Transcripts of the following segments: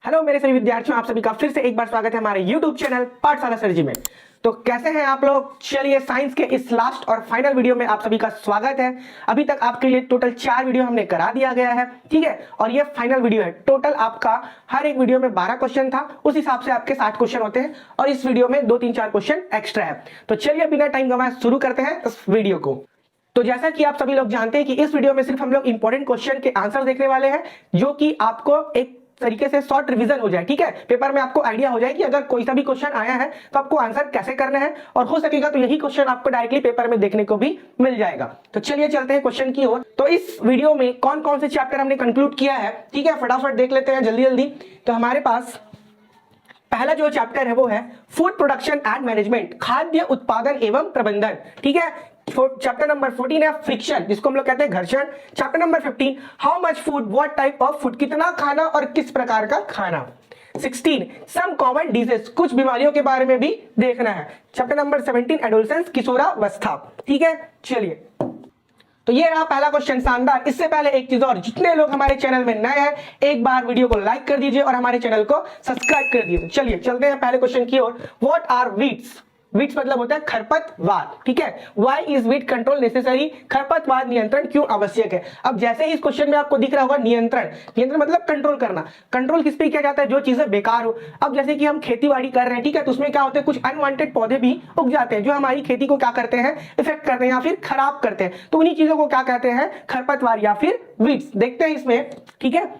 Hello मेरे सभी विद्यार्थियों, आप सभी का फिर से एक बार स्वागत है हमारे YouTube चैनल पाठशाला सर जी में। तो कैसे हैं आप लोग? चलिए, साइंस के इस लास्ट और फाइनल वीडियो में आप सभी का स्वागत है। अभी तक आपके लिए टोटल 4 वीडियो हमने करा दिया गया है, ठीक है। और ये फाइनल वीडियो है। टोटल आपका हर एक वीडियो में 12 क्वेश्चन था, उस हिसाब से आपके 60 क्वेश्चन होते हैं और इस वीडियो में 2-3-4 क्वेश्चन एक्स्ट्रा है। तो चलिए बिना टाइम गवाए शुरू करते हैं इस वीडियो को। तो जैसा कि आप सभी लोग जानते हैं कि इस वीडियो में सिर्फ हम लोग इंपॉर्टेंट क्वेश्चन के आंसर देखने वाले हैं, जो कि आपको एक तरीके से शॉर्ट रिवीजन हो जाए, ठीक है। पेपर में आपको आइडिया हो जाए कि अगर कोई सा भी क्वेश्चन आया है तो आपको आंसर कैसे करना है, और हो सकेगा तो यही क्वेश्चन आपको डायरेक्टली पेपर में देखने को भी मिल जाएगा। तो चलिए चलते हैं क्वेश्चन की ओर। तो इस वीडियो में कौन कौन से चैप्टर हमने कंक्लूड किया है, ठीक है, फटाफट देख लेते हैं जल्दी जल्दी। तो हमारे पास पहला जो चैप्टर है वो है फूड प्रोडक्शन एंड मैनेजमेंट, खाद्य उत्पादन एवं प्रबंधन, ठीक है। चैप्टर नंबर 14 है फ्रिक्शन, जिसको हम लोग कहते हैं घर्षण। Chapter number 15 how much food, what type of food, कितना खाना और किस प्रकार का खाना। 16 सम कॉमन डिजीज, कुछ बीमारियों के बारे में भी देखना है। चैप्टर नंबर 17 एडोलसेंस, किशोरावस्था, ठीक है। चलिए, तो ये रहा पहला क्वेश्चन, शानदार। इससे पहले एक चीज और, जितने लोग हमारे चैनल में नए हैं एक बार वीडियो को लाइक कर दीजिए और हमारे चैनल को सब्सक्राइब कर दीजिए। चलिए चलते हैं पहले क्वेश्चन की ओर। What are weeds? वीट्स मतलब होता है खरपतवार, ठीक है। Why is weed control necessary? खरपतवार नियंत्रण क्यों आवश्यक है? अब जैसे ही इस क्वेश्चन में आपको दिख रहा होगा नियंत्रण, नियंत्रण मतलब कंट्रोल करना। कंट्रोल किस पे किया जाता है? जो चीजें बेकार हो। अब जैसे कि हम खेतीबाड़ी कर रहे हैं, ठीक है, तो उसमें क्या होता है, कुछ अनवांटेड पौधे भी उग जाते हैं जो हमारी खेती को क्या करते हैं, इफेक्ट करते हैं या फिर खराब करते हैं। तो उन्हीं चीजों को क्या कहते हैं? खरपतवार या फिर वीट्स। देखते हैं इसमें, ठीक है।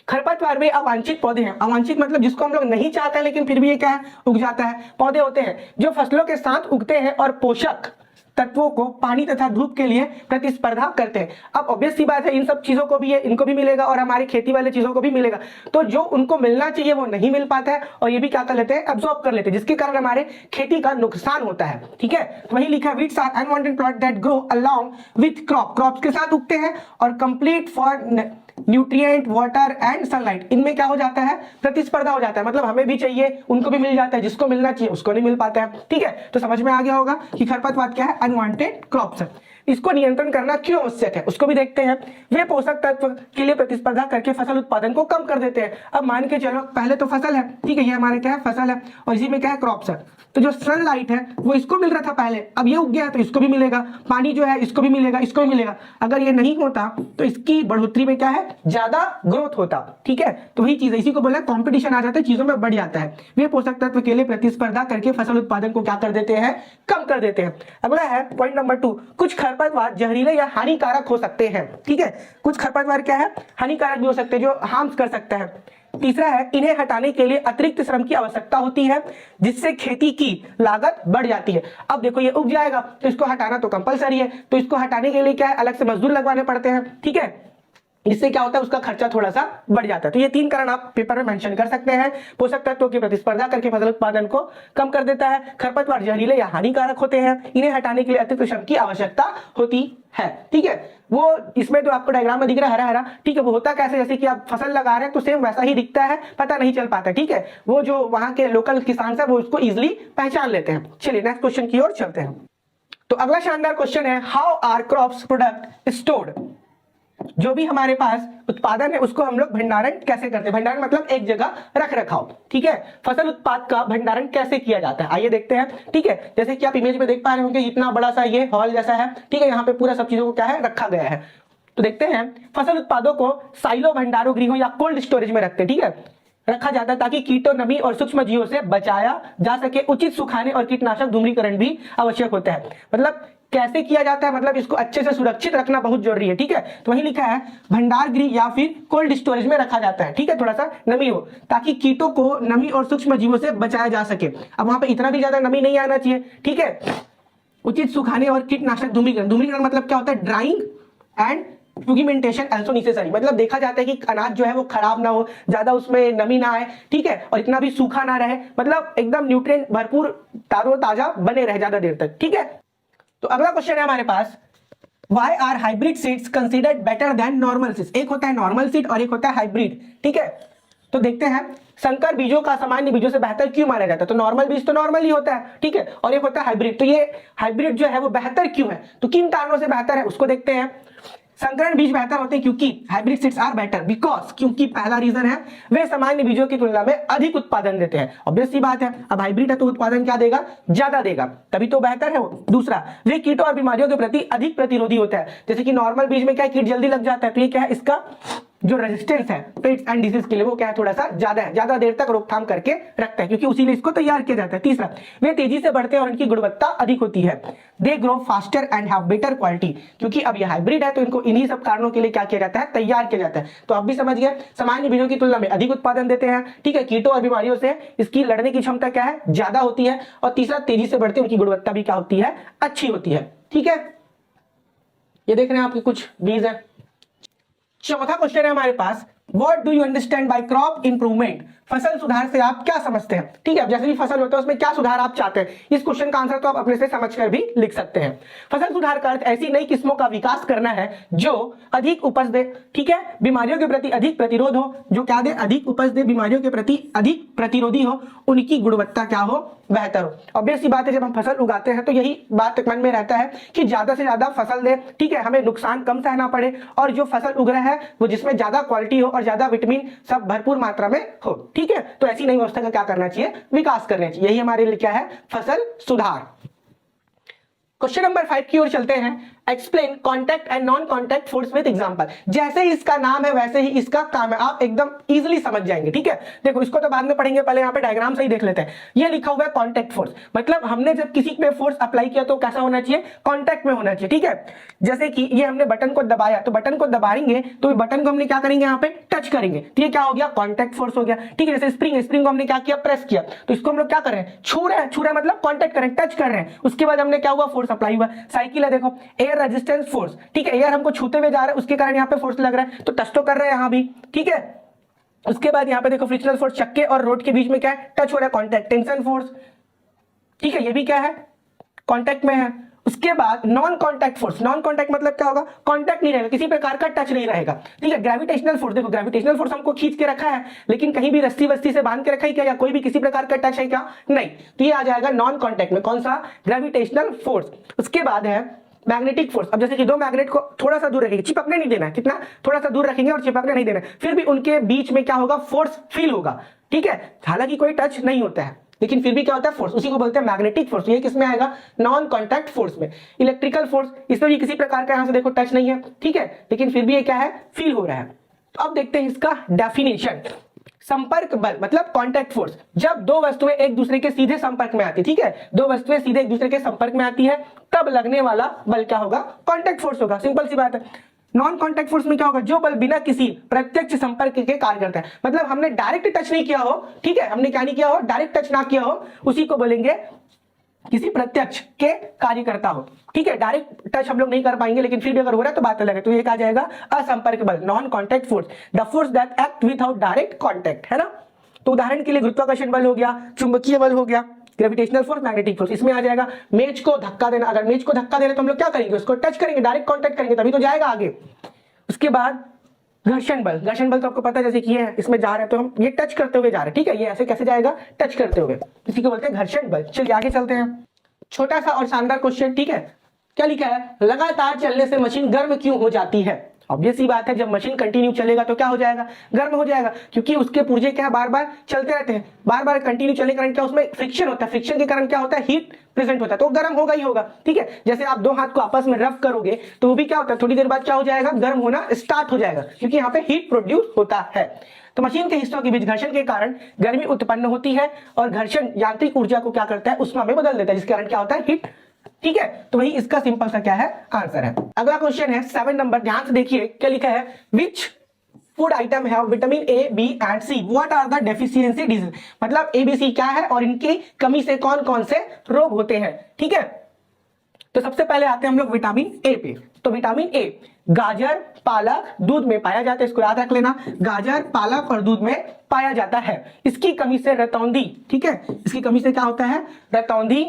खरपतवार में अवांछित पौधे हैं। अवांछित मतलब जिसको हम लोग नहीं चाहते हैं लेकिन फिर भी ये क्या है, उग जाता है। पौधे होते हैं जो फसलों के साथ उगते हैं और पोषक तत्वों को पानी तथा धूप के लिए प्रतिस्पर्धा करते हैं। अब ऑब्वियस सी बात है, इन सब चीजों को भी इनको भी मिलेगा और हमारी खेती वाले चीजों को भी मिलेगा। तो जो उनको मिलना चाहिए वो नहीं मिल पाता है और ये भी क्या कर लेते हैं, एब्जॉर्ब कर लेते हैं, जिसके कारण हमारे खेती का नुकसान होता है, ठीक है। तो वही लिखा है, weeds are unwanted plant that grow along with crop, crops के साथ उगते हैं और complete for nutrient, water and sunlight. इनमें क्या हो जाता है, प्रतिस्पर्धा हो जाता है, मतलब हमें भी चाहिए उनको भी मिल जाता है, जिसको मिलना चाहिए उसको नहीं मिल पाता है, ठीक है। तो समझ में आ गया होगा कि खरपतवार क्या है, अनवांटेड क्रॉप्स है। इसको नियंत्रण करना क्यों आवश्यक है उसको भी देखते हैं। वे पोषक तत्व के लिए प्रतिस्पर्धा करके फसल उत्पादन को कम कर देते हैं। अब मान के चलो, पहले तो फसल है, ठीक है, ये हमारे क्या है, फसल है, और इसी में क्या है, क्रॉप्स है। तो जो सनलाइट है वो इसको मिल रहा था पहले, अब ये उग गया है तो इसको भी मिलेगा। पानी जो है इसको भी मिलेगा, इसको भी मिलेगा। अगर ये नहीं होता तो इसकी बढ़ोतरी में क्या है, ज्यादा ग्रोथ होता, ठीक है। तो वही चीज है, इसी को बोला कंपटीशन आ जाता है, चीजों में बढ़ जाता है। वे पोषक तत्व के लिए प्रतिस्पर्धा करके फसल उत्पादन को क्या कर देते हैं, कम कर देते हैं। अगला है पॉइंट नंबर 2, कुछ खरपतवार जहरीले या हानिकारक हो सकते हैं, ठीक है। कुछ खरपतवार क्या है, हानिकारक भी हो सकते हैं, जो हार्म कर सकते हैं। तीसरा है, इन्हें हटाने के लिए अतिरिक्त श्रम की आवश्यकता होती है, जिससे खेती की लागत बढ़ जाती है। अब देखो ये उग जाएगा तो इसको हटाना तो कंपलसरी है, तो इसको हटाने के लिए क्या है, अलग से मजदूर लगवाने पड़ते हैं, ठीक है। इससे क्या होता है, उसका खर्चा थोड़ा सा बढ़ जाता है। तो ये 3 कारण आप पेपर में मेंशन कर सकते हैं। पोषक तत्वों की प्रतिस्पर्धा करके फसल उत्पादन को कम कर देता है, खरपतवार जहरीले या हानिकारक होते हैं, इन्हें हटाने के लिए अतिरिक्त श्रम की आवश्यकता होती है, ठीक है। वो इसमें तो आपको डायग्राम में दिख रहा है हरा हरा, ठीक है। वो होता कैसे, जैसे कि आप फसल लगा रहे हैं तो सेम वैसा ही दिखता है, पता नहीं चल पाता, ठीक है। वो जो वहां के लोकल किसान है वो उसको इजिली पहचान लेते हैं। चलिए नेक्स्ट क्वेश्चन की ओर चलते हैं। तो अगला शानदार क्वेश्चन है, how are crops product stored? जो भी हमारे पास उत्पादन है उसको हम लोग भंडारण कैसे करते हैं? भंडारण मतलब एक जगह रख रखाव, ठीक है। फसल उत्पाद का भंडारण कैसे किया जाता है आइए देखते हैं, ठीक है। जैसे कि आप इमेज में देख पा रहे होंगे, इतना बड़ा सा ये हॉल जैसा है, ठीक है। यहाँ पे पूरा सब चीजों को क्या है, रखा गया है। तो देखते हैं, फसल उत्पादों को साइलो भंडारों गृहों या कोल्ड स्टोरेज में रखते हैं, ठीक है, रखा जाता है ताकि कीटों, नमी और सूक्ष्म जीवों से बचाया जा सके। उचित सुखाने और कीटनाशक धूम्रीकरण भी आवश्यक होता है। मतलब कैसे किया जाता है, मतलब इसको अच्छे से सुरक्षित रखना बहुत जरूरी है, ठीक है। तो वही लिखा है, भंडार गृह या फिर कोल्ड स्टोरेज में रखा जाता है, ठीक है, थोड़ा सा नमी हो ताकि कीटों को, नमी और सूक्ष्म जीवों से बचाया जा सके। अब वहां पे इतना भी ज्यादा नमी नहीं आना चाहिए, ठीक है। उचित सुखाने और कीटनाशक धूम्रीकरण, धूम्रीकरण मतलब क्या होता है, ड्राइंग एंड फ्यूगिमेंटेशन आल्सो नेसेसरी। मतलब देखा जाता है कि अनाज जो है वो खराब ना हो, ज्यादा उसमें नमी ना आए, ठीक है, और इतना भी सूखा ना रहे, मतलब एकदम न्यूट्रिएंट भरपूर ताजा बने रहे ज्यादा देर तक, ठीक है। तो अगला क्वेश्चन है हमारे पास, why are hybrid seeds considered better than normal seeds? एक होता है नॉर्मल सीड और एक होता है हाइब्रिड, ठीक है। तो देखते हैं, संकर बीजों का सामान्य बीजों से बेहतर क्यों माना जाता है? तो नॉर्मल बीज तो नॉर्मल ही होता है, ठीक है, और एक होता है हाइब्रिड। तो ये हाइब्रिड जो है वो बेहतर क्यों है, तो किन कारणों से बेहतर है उसको देखते हैं। संकरण बीज बेहतर होते हैं क्योंकि hybrid seeds are better because, क्योंकि पहला रीजन है वे सामान्य बीजों की तुलना में अधिक उत्पादन देते हैं। ऑब्वियस सी बात है, अब हाइब्रिड है तो उत्पादन क्या देगा, ज्यादा देगा, तभी तो बेहतर है वो। दूसरा, वे कीटों और बीमारियों के प्रति अधिक प्रतिरोधी होता है। जैसे कि नॉर्मल बीज में क्या कीट जल्दी लग जाता है, तो ये क्या है, इसका जो रेजिस्टेंस है पेट्स एंड डिजीज के लिए वो क्या है, थोड़ा सा ज्यादा है, ज्यादा देर तक रोकथाम करके रखता है, क्योंकि उसी लिए इसको तैयार किया जाता है। तीसरा, वे तेजी से बढ़ते हैं और इनकी गुणवत्ता अधिक होती है। They grow faster and have better quality, क्योंकि अब ये हाइब्रिड है तो इनको इन्हीं सब कारणों के लिए क्या किया जाता है, तैयार किया जाता है। तो आप भी समझ गए, सामान्य बीजों की तुलना में अधिक उत्पादन देते हैं, ठीक है, कीटों और बीमारियों से इसकी लड़ने की क्षमता क्या है, ज्यादा होती है। और तीसरा, तेजी से बढ़ते हैं, उनकी गुणवत्ता भी क्या होती है, अच्छी होती है। ठीक है, ये देख रहे हैं आपके कुछ बीज है। चौथा क्वेश्चन है हमारे पास, What do you understand by crop improvement? फसल सुधार से आप क्या समझते हैं? ठीक है, जैसे भी फसल होता है उसमें क्या सुधार आप चाहते हैं, इस क्वेश्चन का आंसर तो आप अपने से समझकर भी लिख सकते हैं। फसल सुधार का अर्थ ऐसी नई किस्मों का विकास करना है जो अधिक उपज दे, ठीक है, बीमारियों के प्रति अधिक प्रतिरोध हो, जो क्या दे, अधिक उपज दे, बीमारियों के प्रति अधिक प्रतिरोधी हो, उनकी गुणवत्ता क्या हो, बेहतर हो। ऑब्वियस सी बात है, जब हम फसल उगाते हैं तो यही बात मन में रहता है कि ज्यादा से ज्यादा फसल दे, ठीक है, हमें नुकसान कम सहना पड़े, और जो फसल उग रहा है वो जिसमें ज्यादा क्वालिटी हो और ज्यादा विटामिन सब भरपूर मात्रा में हो। ठीक है, तो ऐसी नई व्यवस्था का क्या करना चाहिए, विकास करना चाहिए। यही हमारे लिए क्या है, फसल सुधार। क्वेश्चन नंबर 5 की ओर चलते हैं। Explain contact and non contact force with example. जैसे ही इसका नाम है वैसे ही इसका काम है, आप एकदम इजीली समझ जाएंगे। ठीक है, देखो इसको तो बाद में पढ़ेंगे, पहले यहाँ पे डायग्राम से ही देख लेते हैं। ये लिखा हुआ है कॉन्टैक्ट फोर्स, मतलब हमने जब किसी पे फोर्स अप्लाई किया तो कैसा होना चाहिए, कॉन्टैक्ट में होना चाहिए। ठीक है, जैसे कि ये हमने बटन को दबाया, तो बटन को दबाएंगे तो बटन को हमने क्या करेंगे, यहाँ पे टच करेंगे, तो ये क्या हो गया, कॉन्टैक्ट फोर्स हो गया। ठीक है, जैसे स्प्रिंग को हमने क्या किया, प्रेस किया, तो इसको हम लोग क्या कर रहे हैं, छू रहे हैं मतलब कॉन्टैक्ट कर रहे हैं, टच कर रहे हैं। उसके बाद हमने क्या हुआ, फोर्स अप्लाई हुआ। साइकिल है, देखो एयर रेजिस्टेंस फोर्स, ठीक है, एयर हमको छूते हुए जा रहा है, उसके कारण यहाँ पे फोर्स लग रहा है, तो टच तो कर रहे हैं यहाँ भी। ठीक है, उसके बाद यहाँ पे देखो फ्रिक्शनल फोर्स, चक्के और रोड के बीच में क्या है, टच हो रहा है, कॉन्टैक्ट। टेंशन फोर्स, ठीक है, ये भी क्या है, कॉन्टैक्ट में है। उसके बाद non contact force, non contact मतलब क्या होगा, कॉन्टैक्ट नहीं रहेगा, किसी प्रकार का टच नहीं रहेगा। ठीक है, ग्रेविटेशनल फोर्स, देखो ग्रेविटेशनल फोर्स हमको खींच के रखा है, लेकिन कहीं भी रस्सी वस्ती से बांध के रखा है क्या, या कोई भी किसी प्रकार का टच है क्या, नहीं, तो ये आ जाएगा नॉन कॉन्टैक्ट में। कौन सा, ग्रेविटेशनल फोर्स। उसके बाद है मैग्नेटिक फोर्स। अब जैसे कि दो मैग्नेट को थोड़ा सा दूर रखेंगे, चिपकने नहीं देना है, कितना, थोड़ा सा दूर रखेंगे और चिपकने नहीं देना है, फिर भी उनके बीच में क्या होगा, फोर्स फील होगा। ठीक है, हालांकि कोई टच नहीं होता है, लेकिन फिर भी क्या होता है, फोर्स, उसी को बोलते हैं मैग्नेटिक फोर्स। ये किसमें आएगा, नॉन कॉन्टैक्ट फोर्स में। इलेक्ट्रिकल फोर्स, इसमें भी किसी प्रकार का, यहां से देखो टच नहीं है, ठीक है, लेकिन फिर भी ये क्या है, फील हो रहा है। तो अब देखते हैं इसका डेफिनेशन। संपर्क बल मतलब कॉन्टैक्ट फोर्स, जब दो वस्तुएं एक दूसरे के सीधे संपर्क में आती, ठीक है, दो वस्तुएं सीधे एक दूसरे के संपर्क में आती है, तब लगने वाला बल क्या होगा, कॉन्टैक्ट फोर्स होगा। सिंपल सी बात है। नॉन कॉन्टैक्ट फोर्स में क्या होगा, जो बल बिना किसी प्रत्यक्ष संपर्क के कार्य करता है, मतलब हमने डायरेक्ट टच नहीं किया हो, ठीक है, हमने क्या नहीं किया हो, डायरेक्ट टच ना किया हो, उसी को बोलेंगे किसी प्रत्यक्ष के कार्य करता हो। ठीक है, डायरेक्ट टच हम लोग नहीं कर पाएंगे, लेकिन फिर भी अगर हो रहा है तो बात अलग है, तो ये कहा जाएगा असंपर्क बल, non contact force, the force that act without direct contact, है ना। तो उदाहरण के लिए गुरुत्वाकर्षण बल हो गया, चुंबकीय बल हो गया, ग्रेविटेशनल फोर्स, मैग्नेटिक फोर्स। इसमें आ जाएगा मेज को धक्का देना, अगर मेज को धक्का दे रहे तो हम लोग क्या करेंगे, उसको टच करेंगे, डायरेक्ट कॉन्टैक्ट करेंगे, तभी तो जाएगा आगे। उसके बाद घर्षण बल, घर्षण बल तो आपको पता है, जैसे कि ये इसमें जा रहे हैं तो हम ये टच करते हुए जा रहे हैं, ठीक है, ये ऐसे कैसे जाएगा, टच करते हुए, इसी को बोलते हैं घर्षण बल। चलिए आगे चलते हैं। छोटा सा और शानदार क्वेश्चन, ठीक है, क्या लिखा है, लगातार चलने से मशीन गर्म क्यों हो जाती है। ऑब्वियस सी बात है, जब मशीन कंटिन्यू चलेगा तो क्या हो जाएगा, गर्म हो जाएगा, क्योंकि उसके पुर्जे क्या बार बार चलते रहते हैं, बार बार कंटिन्यू चलने के कारण क्या उसमें फ्रिक्शन होता है, फ्रिक्शन के कारण क्या होता है, हीट प्रेजेंट होता है, तो गर्म होगा ही होगा। ठीक है, जैसे आप दो हाथ को आपस में रफ करोगे तो वो भी क्या होता है, थोड़ी देर बाद क्या हो जाएगा, गर्म होना स्टार्ट हो जाएगा, क्योंकि यहाँ पे हीट प्रोड्यूस होता है। तो मशीन के हिस्सों के बीच घर्षण के कारण गर्मी उत्पन्न होती है, और घर्षण यांत्रिक ऊर्जा को क्या करता है, उष्मा में बदल देता है, जिसके कारण क्या होता है, हीट। ठीक है, तो वही इसका सिंपल सा क्या है, आंसर है। अगला क्वेश्चन है 7 नंबर, ध्यान से देखिए क्या लिखा है, विच फूड आइटम है vitamin A, B and C, what are the deficiency disease, मतलब ए बी सी क्या है और इनकी कमी से कौन कौन से रोग होते हैं। ठीक है, तो सबसे पहले आते हैं हम लोग विटामिन ए पे। तो विटामिन ए गाजर, पालक, दूध में पाया जाता है, इसको याद रख लेना, गाजर, पालक और दूध में पाया जाता है। इसकी कमी से रतौंधी, ठीक है, इसकी कमी से क्या होता है, रतौंधी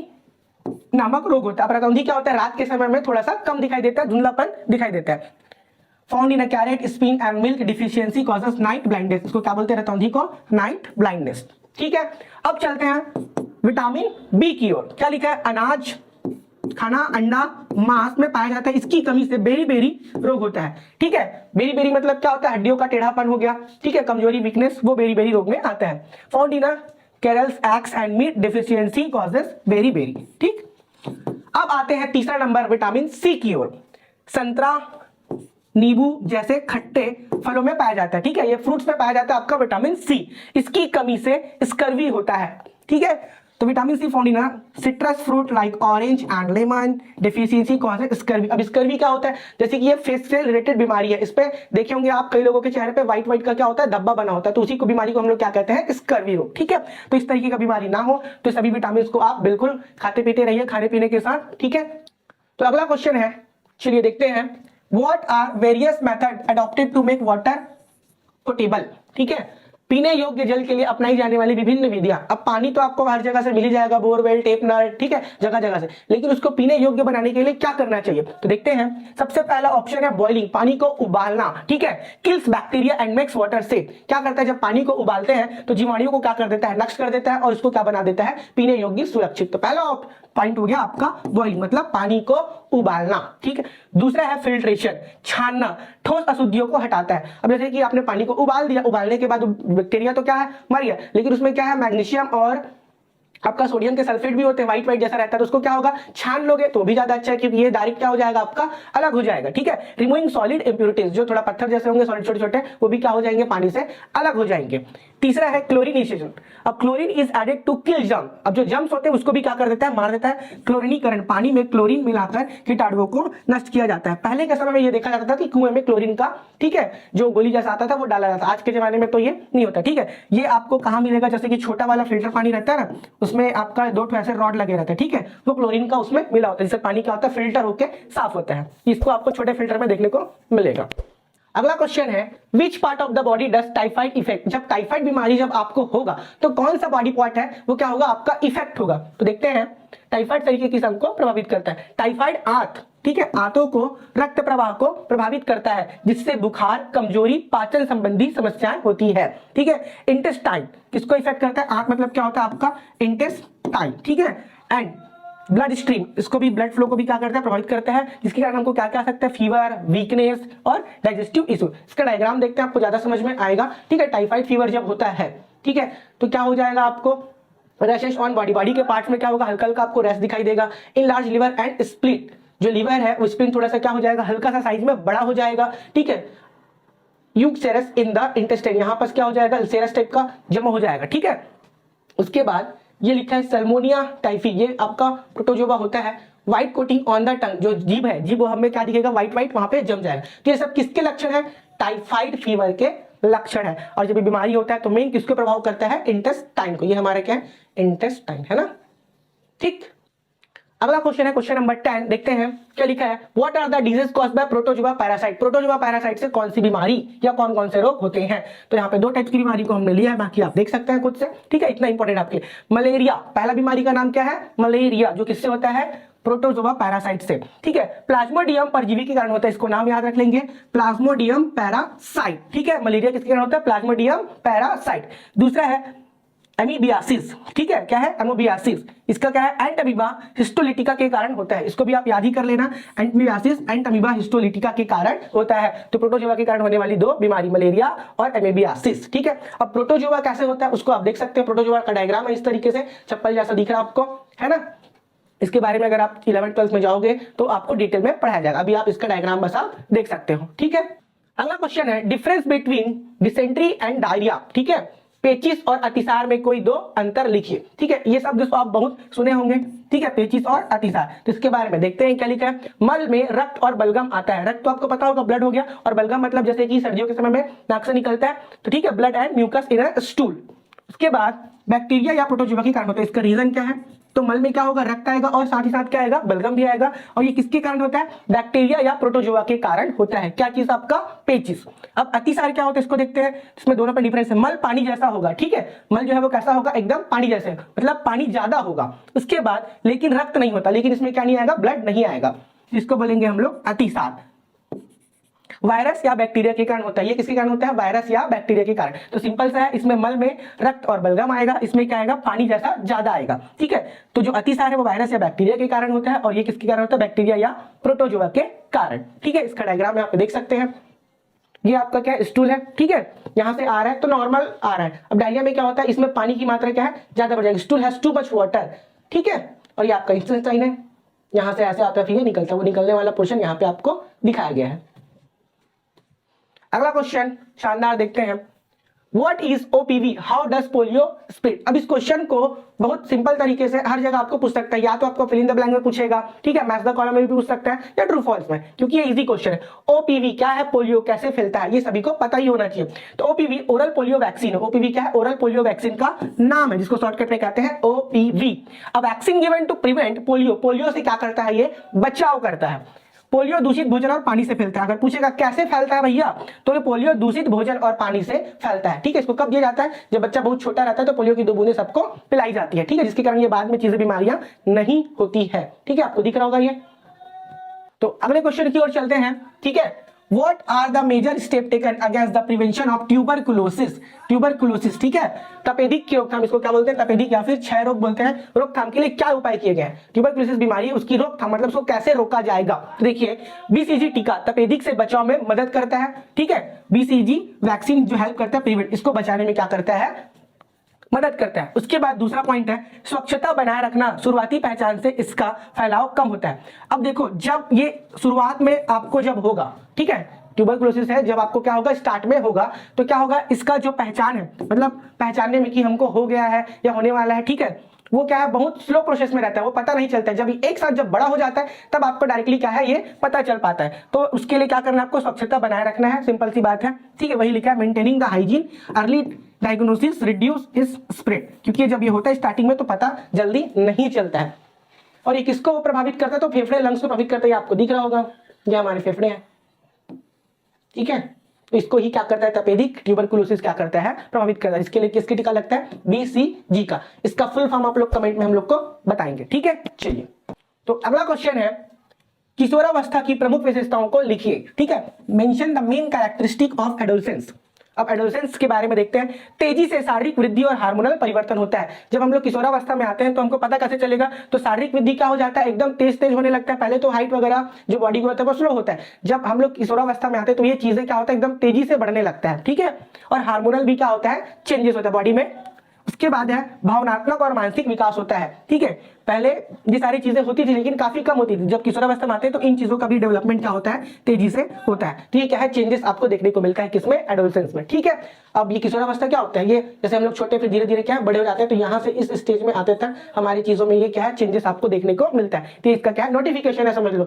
नामक रोग होता है। अब रतौंधी क्या होता है, रात के समय में थोड़ा सा कम दिखाई देता है, धुंधलापन दिखाई देता है। Found in a carrot, spin and milk deficiency causes night blindness, इसको क्या बोलते हैं, रतौंधी को नाइट ब्लाइंडनेस। ठीक है, अब चलते हैं विटामिन बी की ओर। क्या लिखा है, अनाज, खाना, अंडा, मांस में पाया जाता है, इसकी कमी से बेरी रोग होता है। ठीक है, बेरी मतलब क्या होता है, हड्डियों का टेढ़ापन हो गया। ठीक है, कमजोरी, वीकनेस, वो बेरी रोग में आता है। Found in cereals eggs and meat deficiency causes beriberi. ठीक, अब आते हैं तीसरा नंबर विटामिन सी की ओर। संतरा, नींबू जैसे खट्टे फलों में पाया जाता है। ठीक है, ये फ्रूट्स में पाया जाता है आपका विटामिन सी, इसकी कमी से स्कर्वी होता है। ठीक है, तो vitamin C found in citrus fruit like orange and lemon, deficiency causes scurvy. अब स्कर्वी क्या होता है, जैसे कि ये फेस से रिलेटेड बीमारी है, इस पे देखे होंगे आप कई लोगों के चेहरे पे व्हाइट का क्या होता है, धब्बा बना होता है, तो उसी को बीमारी को हम लोग क्या कहते हैं, स्कर्वी रोग। ठीक है, तो इस तरीके का बीमारी ना हो तो सभी विटामिन को आप बिल्कुल खाते पीते रहिए खाने पीने के साथ। ठीक है, तो अगला क्वेश्चन है, चलिए देखते हैं। What are various methods adopted to make water potable? ठीक है, पीने योग्य जल के लिए अपनाई जाने वाली विभिन्न विधियां। अब पानी तो आपको हर जगह से मिल ही जाएगा, बोरवेल, टेप नल, ठीक है, जगह से, लेकिन उसको पीने योग्य बनाने के लिए क्या करना चाहिए, तो देखते हैं। सबसे पहला ऑप्शन है बॉइलिंग, पानी को उबालना। ठीक है, kills bacteria and makes water safe. क्या करता है, जब पानी को उबालते हैं तो जीवाणुओं को क्या कर देता है, नष्ट कर देता है, और उसको क्या बना देता है, पीने योग्य, सुरक्षित। तो पहला पॉइंट हो गया आपका बॉइलिंग, मतलब पानी को उबालना। ठीक है, दूसरा है फिल्ट्रेशन, छानना, ठोस अशुद्धियों को हटाता है। अब जैसे कि आपने पानी को उबाल दिया, उबालने के बाद बैक्टीरिया तो क्या है, मर गया, लेकिन उसमें क्या है, मैग्नीशियम और आपका सोडियम के सल्फेट भी होते हैं, व्हाइट जैसा रहता है, तो उसको क्या होगा, छान लोगे तो भी ज्यादा अच्छा है, क्योंकि ये डायरेक्ट क्या हो जाएगा, आपका अलग हो जाएगा। ठीक है, रिमूविंग सॉलिड इंप्योरिटीज, जो थोड़ा पत्थर जैसे होंगे सॉलिड छोटे वो भी क्या हो जाएंगे, पानी से अलग हो जाएंगे। तीसरा है क्लोरिनेशन। अब chlorine is added to kill germ. अब जो जर्म्स होते हैं उसको भी क्या कर देता है, मार देता है। क्लोरीनीकरण, पानी में क्लोरीन मिलाकर कीटाणुओं को नष्ट किया जाता है। पहले के समय में ये देखा जाता था कि कुएं में क्लोरीन का, ठीक है, जो गोली जैसा आता था वो डाला जाता था। आज के जमाने में तो ये नहीं होता। ठीक है, ये आपको कहां मिलेगा, जैसे कि छोटा वाला फिल्टर पानी रहता है ना, उसमें आपका 2 ऐसे रॉड लगे रहते हैं। ठीक है, वो क्लोरीन का उसमें मिला होता है, जिससे पानी क्या होता है, फिल्टर होकर साफ होता है। इसको आपको छोटे फिल्टर में देखने को मिलेगा। अगला क्वेश्चन है, which part of the body does typhoid effect. जब टाइफाइड बीमारी जब आपको होगा तो कौन सा बॉडी पार्ट है वो क्या होगा, आपका इफेक्ट होगा। तो देखते हैं, टाइफाइड तरीके की संघ को प्रभावित करता है। टाइफाइड आंत, ठीक है, आंतों को, रक्त प्रवाह को प्रभावित करता है, जिससे बुखार, कमजोरी, पाचन संबंधी समस्याएं होती है। ठीक है, इंटेस्टाइन किसको इफेक्ट करता है, आंत मतलब क्या होता है आपका इंटेस्टाइन। ठीक है, एंड ब्लड स्ट्रीम, इसको भी, ब्लड फ्लो को भी क्या करता है, प्रभावित करता है, जिसके कारण हमको क्या क्या आ सकता है, फीवर, वीकनेस और डाइजेस्टिव इशू। इसका डायग्राम देखते हैं, आपको ज्यादा समझ में आएगा। ठीक है, टाइफाइड फीवर जब होता है, ठीक है, तो क्या हो जाएगा, आपको रैशेस ऑन बॉडी, बॉडी के पार्ट्स में क्या होगा, हल्का हल्का आपको रैश दिखाई देगा। In large liver and split, जो लिवर है वो स्प्लिट थोड़ा सा क्या हो जाएगा, हल्का सा साइज में बड़ा हो जाएगा। ठीक है, यूक्सेरस इन द इंटेस्टाइन, यहां पर क्या हो जाएगा, अल्सेरस टाइप का जमा हो जाएगा। ठीक है, उसके बाद ये लिखा है सल्मोनिया टाइफी, ये आपका प्रोटोजोवा होता है। White coating on the tongue, जो जीभ है, जीभ हमें क्या दिखेगा, व्हाइट वहां पे जम जाएगा। तो ये सब किसके लक्षण है, टाइफाइड फीवर के लक्षण है। और जब बीमारी होता है तो मेन किसको प्रभाव करता है, इंटेस्टाइन को। ये हमारा क्या है, इंटेस्टाइन है ना। ठीक, अगला क्वेश्चन है क्वेश्चन नंबर 10, देखते हैं क्या लिखा है। What are the disease caused by protozoa parasite. Protozoa parasite से कौन सी बीमारी या कौन कौन से रोग होते हैं। तो यहाँ पे 2 टाइप की बीमारी को हमने लिया है, बाकी आप देख सकते हैं खुद से। ठीक है, इतना इंपॉर्टेंट आपके लिए। मलेरिया, पहला बीमारी का नाम क्या है, मलेरिया, जो किससे होता है, प्रोटोजोआ पैरासाइट से। ठीक है, प्लाज्मोडियम परजीवी के कारण होता है, इसको नाम याद रख लेंगे, प्लाज्मोडियम पैरासाइट। ठीक है, मलेरिया किसके कारण होता है, प्लाज्मोडियम पैरासाइट। दूसरा है एमीबियासिस। ठीक है, क्या है, एमीबियासिस, इसका क्या है, एंट अमीबा हिस्टोलिटिका के कारण होता है। इसको भी आप याद ही कर लेना, एमीबियासिस एंट अमीबा हिस्टोलिटिका के कारण होता है। तो प्रोटोजोआ के कारण होने वाली 2 बीमारी, मलेरिया और एमीबियासिस। ठीक है, अब प्रोटोजोआ कैसे होता है उसको आप देख सकते हैं। प्रोटोजोआ का डायग्राम है इस तरीके से, चप्पल जैसा दिख रहा है आपको, है ना। इसके बारे में अगर आप 11th-12th में जाओगे तो आपको डिटेल में पढ़ाया जाएगा, अभी आप इसका डायग्राम बस आप देख सकते हो। ठीक है, अगला क्वेश्चन है, difference between dysentery and diarrhoea. ठीक है, पेचिस और अतिसार में कोई 2 अंतर लिखिए। ठीक है, ये सब दोस्तों आप बहुत सुने होंगे। ठीक है, पेचिस और अतिसार, तो इसके बारे में देखते हैं क्या लिखा है। मल में रक्त और बलगम आता है। रक्त तो आपको पता होगा, ब्लड हो गया, और बलगम मतलब जैसे कि सर्दियों के समय में नाक से निकलता है, तो ठीक है, blood and mucus in a stool. उसके बाद बैक्टीरिया या प्रोटोजोआ के कारण होता है। इसका रीजन क्या है, तो मल में क्या होगा, रक्त आएगा और साथ ही साथ क्या आएगा, बलगम भी आएगा। और ये किसके कारण होता है, बैक्टीरिया या प्रोटोजोआ के कारण होता है। क्या चीज, आपका पेचिस। अब अतिसार क्या होता है इसको देखते हैं, इसमें दोनों पर डिफरेंस है। मल पानी जैसा होगा, ठीक है, मल जो है वो कैसा होगा, एकदम पानी जैसे, मतलब पानी ज्यादा होगा। उसके बाद लेकिन रक्त नहीं होता, लेकिन इसमें क्या नहीं आएगा, ब्लड नहीं आएगा, इसको बोलेंगे हम लोग अतिसार। वायरस या बैक्टीरिया के कारण होता है। ये किसके कारण होता है? वायरस या बैक्टीरिया के कारण। तो सिंपल सा है, इसमें मल में रक्त और बलगम आएगा, इसमें क्या आएगा? पानी जैसा ज्यादा आएगा। ठीक है, तो जो अतिसार है वो वायरस या बैक्टीरिया के कारण होता है, और ये किसके कारण होता है? बैक्टीरिया या प्रोटोजोआ के कारण। ठीक है, इसका डायग्राम में आप देख सकते हैं। ये आपका क्या स्टूल है, ठीक है, यहां से आ रहा है तो नॉर्मल आ रहा है। अब डायरिया में क्या होता है? इसमें पानी की मात्रा क्या है? ज्यादा बढ़ जाएगी। Stool has too much water. ठीक है, और ये आपका इंटेस्टाइन है, यहां से ऐसे आता है फिर ये निकलता है, वो निकलने वाला पोर्शन यहाँ पे आपको दिखाया गया है। अगला क्वेश्चन शानदार देखते हैं। What is OPV? How does polio spread? अब इस क्वेश्चन को बहुत सिंपल तरीके से हर जगह आपको पूछ सकता है, या तो आपको फिल इन द ब्लैंक में पूछेगा, ठीक है, मैच द कॉलम में भी पूछ सकता है, या ट्रू फॉल्स में, क्योंकि ये इजी क्वेश्चन है। OPV क्या है? पोलियो कैसे फैलता है, ये सभी को पता ही होना चाहिए। तो OPV ओरल पोलियो वैक्सीन है। OPV क्या है? ओरल पोलियो वैक्सीन का नाम है, जिसको शॉर्टकट में कहते हैं OPV। अब vaccine given to prevent polio, polio से क्या करता है? ये बचाव करता है। पोलियो दूषित भोजन और पानी से फैलता है। अगर पूछेगा कैसे फैलता है भैया, तो ये पोलियो दूषित भोजन और पानी से फैलता है। ठीक है, इसको कब दिया जाता है? जब बच्चा बहुत छोटा रहता है तो पोलियो की 2 बूंदें सबको पिलाई जाती है। ठीक है, जिसके कारण ये बाद में चीजें बीमारियां नहीं होती है। ठीक है, आपको दिख रहा होगा ये। तो अगले क्वेश्चन की ओर चलते हैं। ठीक है, What are the major steps taken against the prevention of tuberculosis? Tuberculosis, ठीक है, तपेदिक की रोकथाम, इसको क्या बोलते हैं? तपेदिक या फिर क्षय रोग बोलते हैं। रोकथाम के लिए क्या उपाय किए गए हैं? ट्यूबरकुलोसिस बीमारी है, उसकी रोकथाम मतलब उसको कैसे रोका जाएगा? देखिए, बीसीजी टीका तपेदिक से बचाव में मदद करता है। ठीक है, बीसीजी वैक्सीन जो हेल्प करता है प्रिवेंट, इसको बचाने में क्या करता है? मदद करता है। उसके बाद दूसरा पॉइंट है स्वच्छता बनाए रखना। शुरुआती पहचान से इसका फैलाव कम होता है। अब देखो, जब ये शुरुआत में आपको जब होगा, ठीक है, ट्यूबरकुलोसिस है, जब आपको क्या होगा? स्टार्ट में होगा, तो क्या होगा? इसका जो पहचान है, मतलब पहचानने में कि हमको हो गया है या होने वाला है, ठीक है, वो क्या है? बहुत स्लो प्रोसेस में रहता है, वो पता नहीं चलता है। जब एक साथ जब बड़ा हो जाता है तब आपको डायरेक्टली क्या है? ये पता चल पाता है। तो उसके लिए क्या करना है? आपको स्वच्छता बनाए रखना है, सिंपल सी बात है। ठीक है, वही लिखा है, maintaining the hygiene, early diagnosis, reduce इस स्प्रेड, क्योंकि जब ये होता है स्टार्टिंग में तो पता जल्दी नहीं चलता है। और ये किसको प्रभावित करता है? तो फेफड़े, लंग्स को प्रभावित करता है। आपको दिख रहा होगा, ये हमारे फेफड़े हैं। ठीक है, तो इसको ही क्या करता है? तपेदिक ट्यूबरकुलोसिस क्या करता है? प्रभावित करता है। इसके लिए किसकी टीका लगता है? बीसीजी का। इसका फुल फॉर्म आप लोग कमेंट में हम लोग को बताएंगे। ठीक है, चलिए, तो अगला क्वेश्चन है, किशोरावस्था की प्रमुख विशेषताओं को लिखिए। ठीक है, mention the main characteristic of adolescence. अब एडोलसेंस के बारे में देखते हैं। तेजी से शारीरिक वृद्धि और हार्मोनल परिवर्तन होता है। जब हम लोग किशोरावस्था में आते हैं तो हमको पता कैसे चलेगा? तो शारीरिक वृद्धि क्या हो जाता है? एकदम तेज तेज होने लगता है। पहले तो हाइट वगैरह जो बॉडी ग्रोथ है वो स्लो होता है। जब हम लोग किशोरावस्था में आते हैं तो ये चीजें क्या होता है? एकदम तेजी से बढ़ने लगता है। ठीक है, और हार्मोनल भी क्या होता है? चेंजेस होता है बॉडी में। उसके बाद है भावनात्मक और मानसिक विकास होता है। ठीक है, पहले ये सारी चीजें होती थी लेकिन काफी कम होती थी। जब किशोरावस्था में आते हैं तो इन चीजों का भी डेवलपमेंट क्या होता है? तेजी से होता है। तो ये क्या है? चेंजेस आपको देखने को मिलता है किसमें? एडोलसेंस में। ठीक है, अब ये किशोरावस्था क्या होता है? ये जैसे हम लोग छोटे फिर धीरे धीरे क्या है? बड़े हो जाते हैं, तो यहाँ से इस स्टेज में आते तक हमारी चीजों में ये क्या है? चेंजेस आपको देखने को मिलता है। तो इसका क्या है? नोटिफिकेशन है, समझ लो।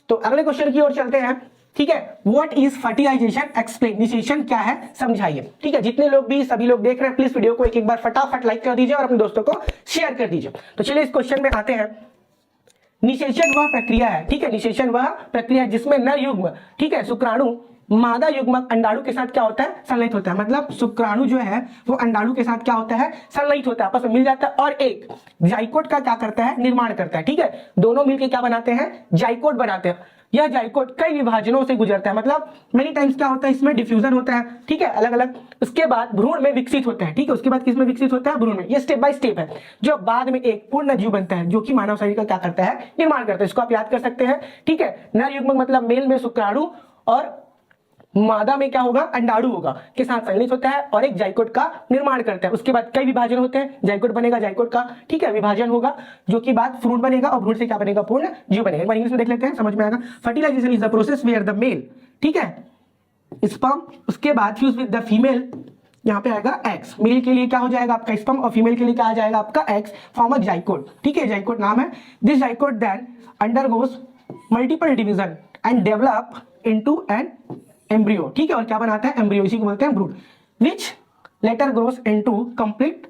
तो अगले क्वेश्चन की ओर चलते हैं। ठीक है, व्हाट इज फर्टिलाइजेशन? एक्सप्लेन। निषेचन क्या है? समझाइए। ठीक है, जितने लोग भी सभी लोग देख रहे हैं प्लीज वीडियो को एक बार फटाफट लाइक कर दीजिए और अपने दोस्तों को शेयर कर दीजिए। तो चलिए इस क्वेश्चन में आते हैं। निषेचन वह प्रक्रिया है, ठीक है, निषेचन वह प्रक्रिया है जिसमें नर युग्म, ठीक है, शुक्राणु मादा युग्मक अंडाणु के साथ क्या होता है? संलयित होता है। मतलब शुक्राणु जो है वो अंडाणु के साथ क्या होता है? संलयित होता है, आपस में मिल जाता है और एक जाइकोट का क्या करता है? निर्माण करता है। ठीक है, दोनों मिलकर क्या बनाते हैं? जाइकोट बनाते हैं। यह जाइकोट कई विभाजनों से गुजरता है, मतलब मेनी टाइम्स क्या होता है? इसमें डिफ्यूजन होता है। ठीक है, अलग अलग। उसके बाद भ्रूण में विकसित होता है। ठीक है, उसके बाद किसमें विकसित होता है? भ्रूण में। ये स्टेप बाय स्टेप है जो बाद में एक पूर्ण जीव बनता है, जो कि मानव शरीर का क्या करता है? निर्माण करता है। इसको आप याद कर सकते हैं। ठीक है, नर युग्मक मतलब मेल में शुक्राणु और मादा में क्या होगा? अंडाणु होगा, के साथ संलयित होता है और एक जाइकोट का निर्माण करता है। उसके बाद कई विभाजन होते हैं, जाइकोट बनेगा, जाइकोट का ठीक है विभाजन होगा, जो कि बाद भ्रूण बनेगा और भ्रूण से क्या बनेगा? पूर्ण जीव बनेगा। एक बार इंग्लिश में देख लेते हैं, समझ में आएगा। Fertilization is the process where the male, ठीक है, स्पर्म, उसके बाद फ्यूज विद द फीमेल, यहाँ पे आएगा एक्स। मेल के लिए क्या हो जाएगा? आपका स्पर्म और फीमेल के लिए क्या आ जाएगा? आपका एक्स। Form a zygote. ठीक है, जाइकोट नाम है। This zygote then undergoes multiple division and develop into an embryo. ठीक है, और क्या बनाता है? एम्ब्रियो, इसी को बोलते हैं भ्रूण, which later grows into complete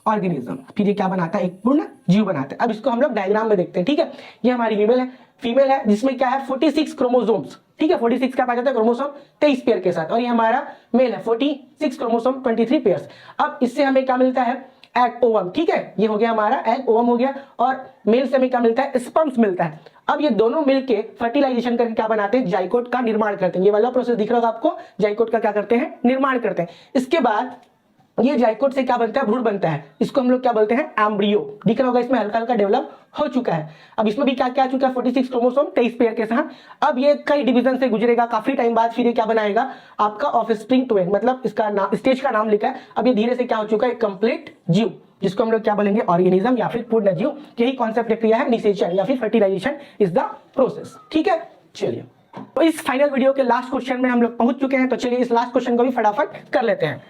organism. फिर ये क्या बनाता है? एक पूर्ण जीव बनाता है। अब इसको हम लोग डायग्राम में देखते हैं। ठीक है, ये हमारी फीमेल है जिसमें क्या है? 46 क्रोमोसोम्स। ठीक है, 46 क्या पाया जाता है? क्रोमोसोम 23 पेयर के साथ। और ये हमारा मेल है 46 क्रोमोसोम 23 पेयर्स। अब इससे हमें क्या मिलता है? एग ओवम, ठीक है, ये हो गया हमारा एग ओवम हो गया, और मेल से हमें क्या मिलता है, स्पर्म्स मिलता है। अब ये दोनों मिलके फर्टिलाइजेशन करके क्या बनाते हैं, जाइकोट का निर्माण करते हैं। ये वाला प्रोसेस दिख रहा होगा आपको, जाइकोट का क्या करते हैं, निर्माण करते हैं। इसके बाद ये जाइकोट से क्या बनता है, भ्रूण बनता है। इसको हम लोग क्या बोलते हैं, एम्ब्रियो। दिख रहा होगा इसमें हल्का हल्का डेवलप हो चुका है। अब इसमें भी क्या क्या आ चुका है, 46 क्रोमोसोम 23 पेयर के साथ। अब ये कई डिवीजन से गुजरेगा, काफी टाइम बाद फिर ये क्या बनाएगा, आपका ऑफस्प्रिंग ट्वेन, मतलब इसका नाम, स्टेज का नाम लिखा है। अब ये धीरे से क्या हो चुका है, कंप्लीट जीव, जिसको हम लोग क्या बोलेंगे, ऑर्गेनिज्म या फिर पूर्ण जीव। यही कॉन्सेप्ट प्रक्रिया है निषेचन या फिर फर्टिलाइजेशन इज द प्रोसेस, ठीक है। चलिए, तो इस फाइनल वीडियो के लास्ट क्वेश्चन में हम लोग पहुंच चुके हैं, तो चलिए इस लास्ट क्वेश्चन को भी फटाफट कर लेते हैं।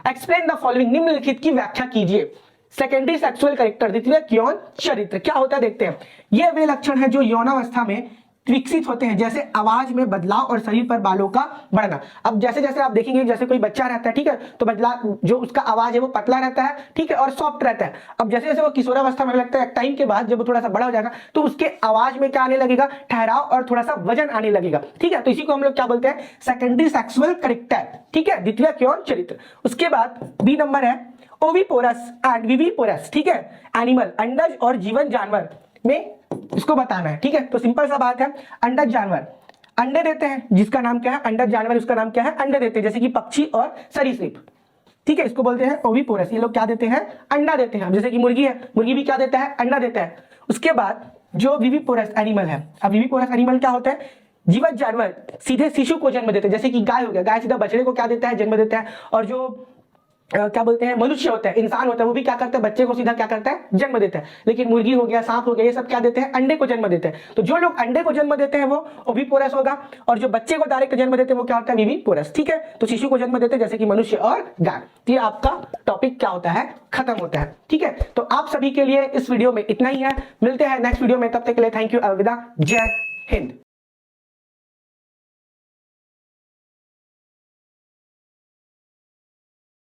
एक्सप्लेन द फॉलोइंग, निम्नलिखित की व्याख्या कीजिए। सेकेंडरी सेक्सुअल कैरेक्टर, द्वितीय यौन चरित्र, क्या होता है देखते हैं। ये वे लक्षण है जो यौनावस्था में विकसित होते हैं, जैसे आवाज में बदलाव और शरीर पर बालों का बढ़ना। अब जैसे जैसे आप देखेंगे, जैसे कोई बच्चा रहता है, ठीक है, तो बदलाव, जो उसका आवाज है वो पतला रहता है, ठीक है, और सॉफ्ट रहता है। अब जैसे जैसे वो किशोरावस्था में लगता है, एक टाइम के बाद जब वो थोड़ा सा बड़ा हो जाएगा, तो उसके आवाज में क्या आने लगेगा, ठहराव और थोड़ा सा वजन आने लगेगा, ठीक है। तो इसी को हम लोग क्या बोलते हैं, सेकेंडरी सेक्सुअल कैरेक्टर, ठीक है, द्वितीय यौन चरित्र। उसके बाद बी नंबर है ओविपोरस एंड विविपोरस, ठीक है, एनिमल, अंडज और जीवन जानवर में इसको बताना है, ठीक है। तो सिंपल सा बात है, अंडज जानवर अंडे देते हैं, जिसका नाम क्या है, अंडज जानवर, उसका नाम क्या है, अंडे देते हैं, जैसे कि पक्षी और सरीसृप, ठीक है, इसको बोलते हैं ओविपोरस। ये लोग क्या देते हैं, अंडा देते हैं। जैसे कि मुर्गी है, मुर्गी भी क्या देता है, अंडा देता है। उसके बाद जो विविपोरस एनिमल है, अब विविपोरस एनिमल क्या होता है, जीवित जानवर सीधे शिशु को जन्म देते हैं, जैसे कि गाय हो गया, गाय सीधा बछड़े को क्या देता है, जन्म देता है। और जो क्या बोलते हैं, मनुष्य होता है, इंसान होता है, वो भी क्या करता है, बच्चे को सीधा क्या करता है, जन्म देता है। लेकिन मुर्गी हो गया, सांप हो गया, ये सब क्या देते हैं, अंडे को जन्म देते हैं। तो जो लोग अंडे को जन्म देते हैं वो ओविपोरस होगा, और जो बच्चे को डायरेक्ट जन्म देते हैं वो क्या होता है, विविपोरस, ठीक है। तो शिशु को जन्म देते हैं, जैसे कि मनुष्य और गाय। तो ये आपका टॉपिक क्या होता है, खत्म होता है, ठीक है। तो आप सभी के लिए इस वीडियो में इतना ही है, मिलते हैं नेक्स्ट वीडियो में, तब तक के लिए थैंक यू, अलविदा, जय हिंद।